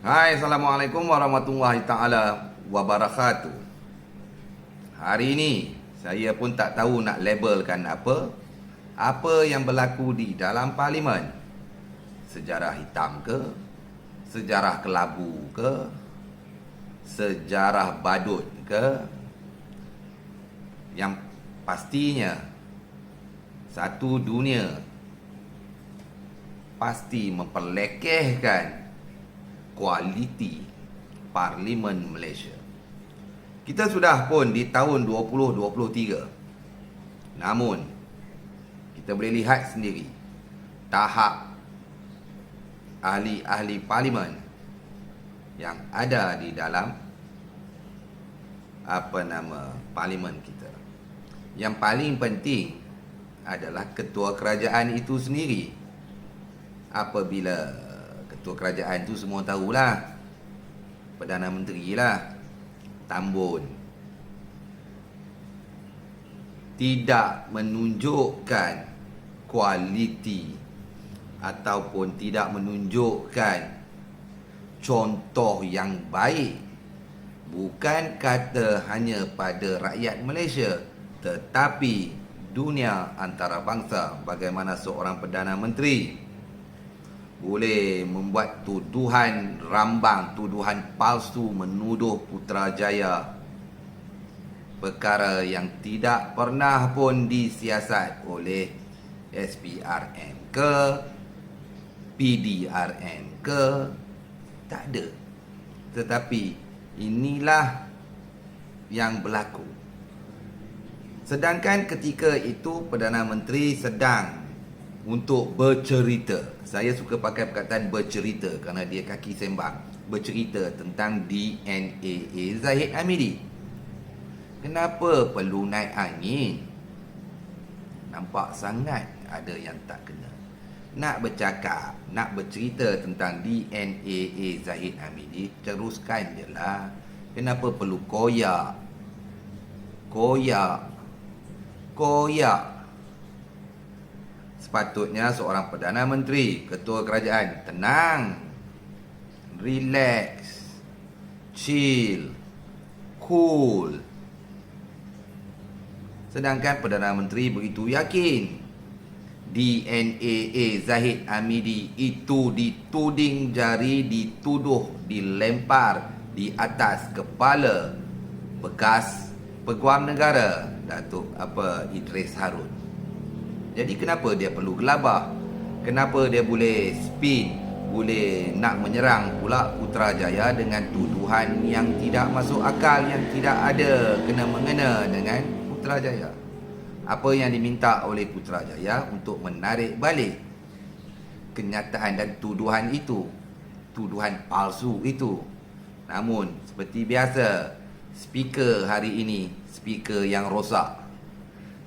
Hai, Assalamualaikum warahmatullahi ta'ala wabarakatuh. Hari ini saya pun tak tahu nak labelkan apa yang berlaku di dalam parlimen. Sejarah hitam ke? Sejarah kelabu ke? Sejarah badut ke? Yang pastinya satu dunia pasti memperlekehkan kualiti Parlimen Malaysia. Kita sudah pun di tahun 2023. Namun kita boleh lihat sendiri tahap ahli-ahli parlimen yang ada di dalam parlimen kita. Yang paling penting adalah ketua kerajaan itu sendiri. Apabila ketua kerajaan tu semua tahulah, Perdana Menteri lah, Tambun, tidak menunjukkan kualiti ataupun tidak menunjukkan contoh yang baik, bukan kata hanya pada rakyat Malaysia tetapi dunia antarabangsa. Bagaimana seorang Perdana Menteri boleh membuat tuduhan rambang, tuduhan palsu, menuduh Putrajaya perkara yang tidak pernah pun disiasat oleh SPRM ke PDRN ke, tak ada. Tetapi inilah yang berlaku. Sedangkan ketika itu Perdana Menteri sedang untuk bercerita. Saya suka pakai perkataan bercerita kerana dia kaki sembang. Bercerita tentang DNAA Zahid Hamidi. Kenapa perlu naik angin? Nampak sangat ada yang tak kena. Nak bercakap, nak bercerita tentang DNAA Zahid Hamidi, teruskan je lah. Kenapa perlu koyak? Sepatutnya seorang Perdana Menteri, ketua kerajaan, tenang, relax, chill, cool. Sedangkan Perdana Menteri begitu yakin DNAA Zahid Hamidi itu dituding jari, dituduh, dilempar di atas kepala bekas Peguam Negara Datuk Idris Harun. Jadi kenapa dia perlu gelabah? Kenapa dia boleh spin, boleh nak menyerang pula Putrajaya dengan tuduhan yang tidak masuk akal, yang tidak ada kena-mengena dengan Putrajaya? Apa yang diminta oleh Putrajaya untuk menarik balik kenyataan dan tuduhan itu, tuduhan palsu itu. Namun seperti biasa, speaker hari ini, speaker yang rosak,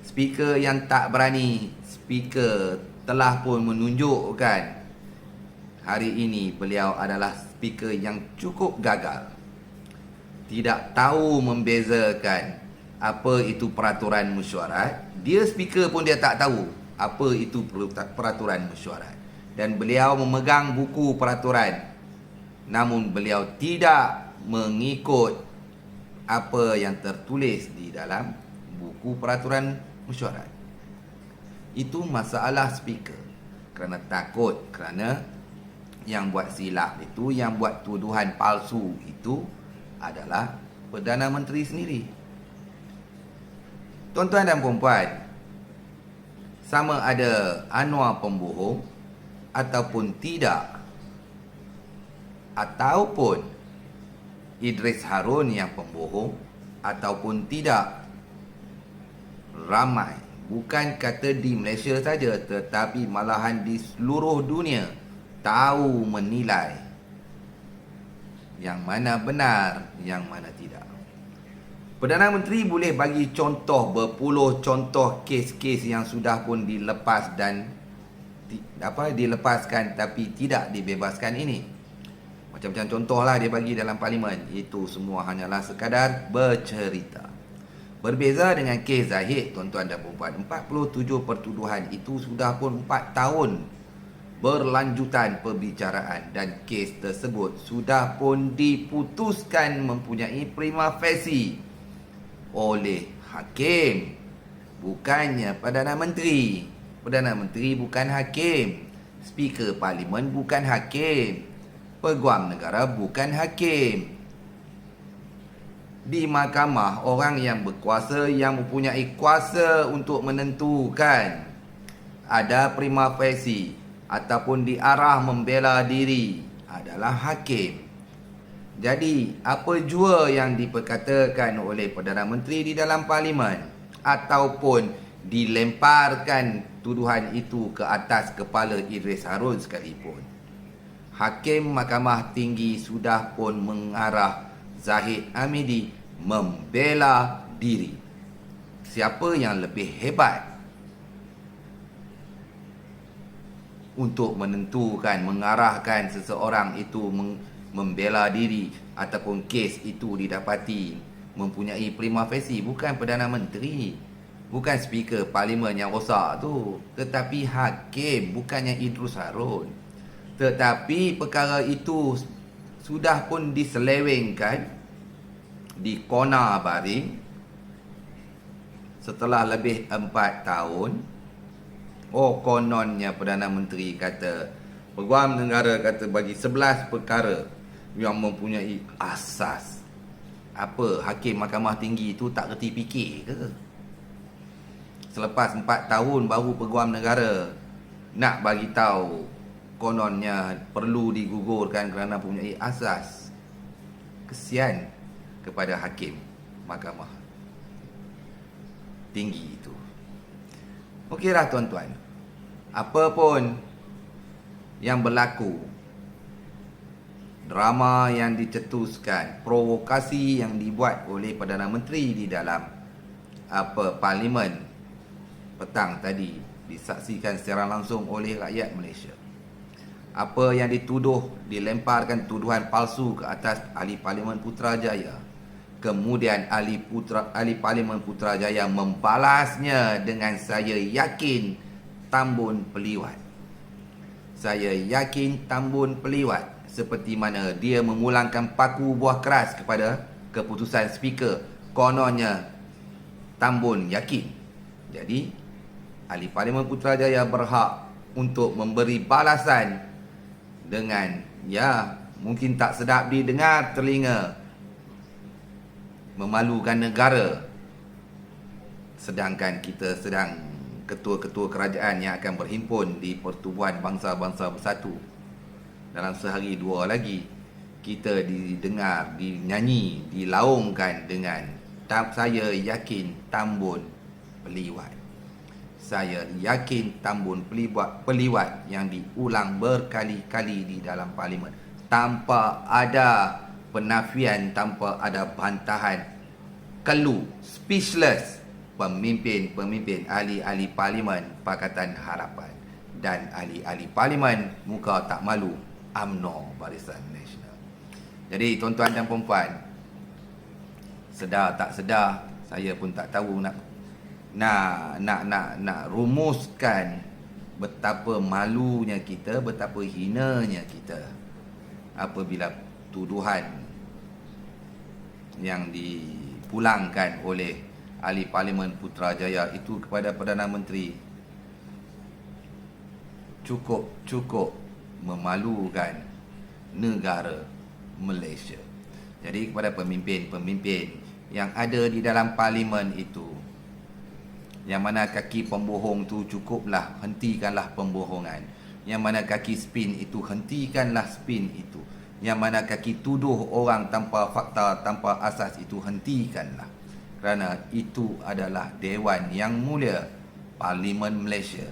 speaker yang tak berani, speaker telah pun menunjukkan hari ini beliau adalah speaker yang cukup gagal. Tidak tahu membezakan apa itu peraturan mesyuarat. Dia speaker pun dia tak tahu apa itu peraturan mesyuarat. Dan beliau memegang buku peraturan, namun beliau tidak mengikut apa yang tertulis di dalam buku peraturan mesyuarat. Itu masalah speaker. Kerana takut, kerana yang buat silap itu, yang buat tuduhan palsu itu adalah Perdana Menteri sendiri. Tuan-tuan dan puan-puan, sama ada Anwar pembohong ataupun tidak, ataupun Idris Harun yang pembohong ataupun tidak, ramai, bukan kata di Malaysia saja tetapi malahan di seluruh dunia tahu menilai yang mana benar, yang mana tidak. Perdana Menteri boleh bagi contoh, berpuluh contoh kes-kes yang sudah pun dilepas dan dilepaskan tapi tidak dibebaskan ini. Macam-macam contohlah dia bagi dalam parlimen. Itu semua hanyalah sekadar bercerita. Berbeza dengan kes Zahid, tuan-tuan dan puan-puan, 47 pertuduhan itu sudah pun 4 tahun berlanjutan perbicaraan dan kes tersebut sudah pun diputuskan mempunyai prima facie oleh hakim, bukannya Perdana Menteri. Perdana Menteri bukan hakim, Speaker Parlimen bukan hakim, Peguam Negara bukan hakim. Di mahkamah, orang yang berkuasa, yang mempunyai kuasa untuk menentukan ada prima facie ataupun diarah membela diri adalah hakim. Jadi, apa jua yang diperkatakan oleh Perdana Menteri di dalam Parlimen ataupun dilemparkan tuduhan itu ke atas kepala Idris Harun sekalipun, Hakim Mahkamah Tinggi sudah pun mengarah Zahid Hamidi membela diri. Siapa yang lebih hebat untuk menentukan, mengarahkan seseorang itu membela diri ataupun kes itu didapati mempunyai prima facie? Bukan Perdana Menteri, bukan Speaker Parlimen yang rosak tu, tetapi hakim, bukannya Idris Harun. Tetapi perkara itu sudah pun diselewengkan, dikona baring setelah lebih 4 tahun. Oh, kononnya Perdana Menteri kata, Peguam Negara kata bagi 11 perkara yang mempunyai asas. Apa, Hakim Mahkamah Tinggi tu tak reti fikir ke? Selepas 4 tahun baru Peguam Negara nak bagi tahu kononnya perlu digugurkan kerana mempunyai asas. Kesian kepada Hakim Mahkamah Tinggi itu. Okeylah tuan-tuan, apa pun yang berlaku, drama yang dicetuskan, provokasi yang dibuat oleh Perdana Menteri di dalam Parlimen petang tadi disaksikan secara langsung oleh rakyat Malaysia. Apa yang dituduh, dilemparkan tuduhan palsu ke atas Ahli Parlimen Putrajaya. Kemudian Ahli Parlimen Putrajaya membalasnya dengan saya yakin tambun peliwat. Saya yakin tambun peliwat, seperti mana dia memulangkan paku buah keras kepada keputusan Speaker. Kononnya tambun yakin. Jadi Ahli Parlimen Putrajaya berhak untuk memberi balasan dengan, ya, mungkin tak sedap didengar telinga, memalukan negara. Sedangkan kita sedang ketua-ketua kerajaan yang akan berhimpun di Pertubuhan Bangsa-Bangsa Bersatu. Dalam sehari dua lagi, kita didengar, dinyanyi, dilaungkan dengan saya yakin tambun peliwat. Saya yakin tambun peliwat yang diulang berkali-kali di dalam Parlimen, tanpa ada penafian, tanpa ada bantahan, kelu, speechless pemimpin-pemimpin ahli-ahli Parlimen Pakatan Harapan dan ahli-ahli Parlimen muka tak malu UMNO Barisan Nasional. Jadi tuan-tuan dan puan-puan, sedar tak sedar, saya pun tak tahu nak rumuskan betapa malunya kita, betapa hinanya kita apabila tuduhan yang dipulangkan oleh Ahli Parlimen Putrajaya itu kepada Perdana Menteri cukup memalukan negara Malaysia. Jadi kepada pemimpin-pemimpin yang ada di dalam Parlimen itu, yang mana kaki pembohong tu cukuplah, hentikanlah pembohongan. Yang mana kaki spin itu, hentikanlah spin itu. Yang mana kaki tuduh orang tanpa fakta, tanpa asas itu, hentikanlah. Kerana itu adalah Dewan yang mulia, Parlimen Malaysia.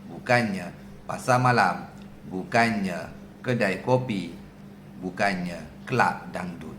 Bukannya pasar malam, bukannya kedai kopi, bukannya kelab dangdut.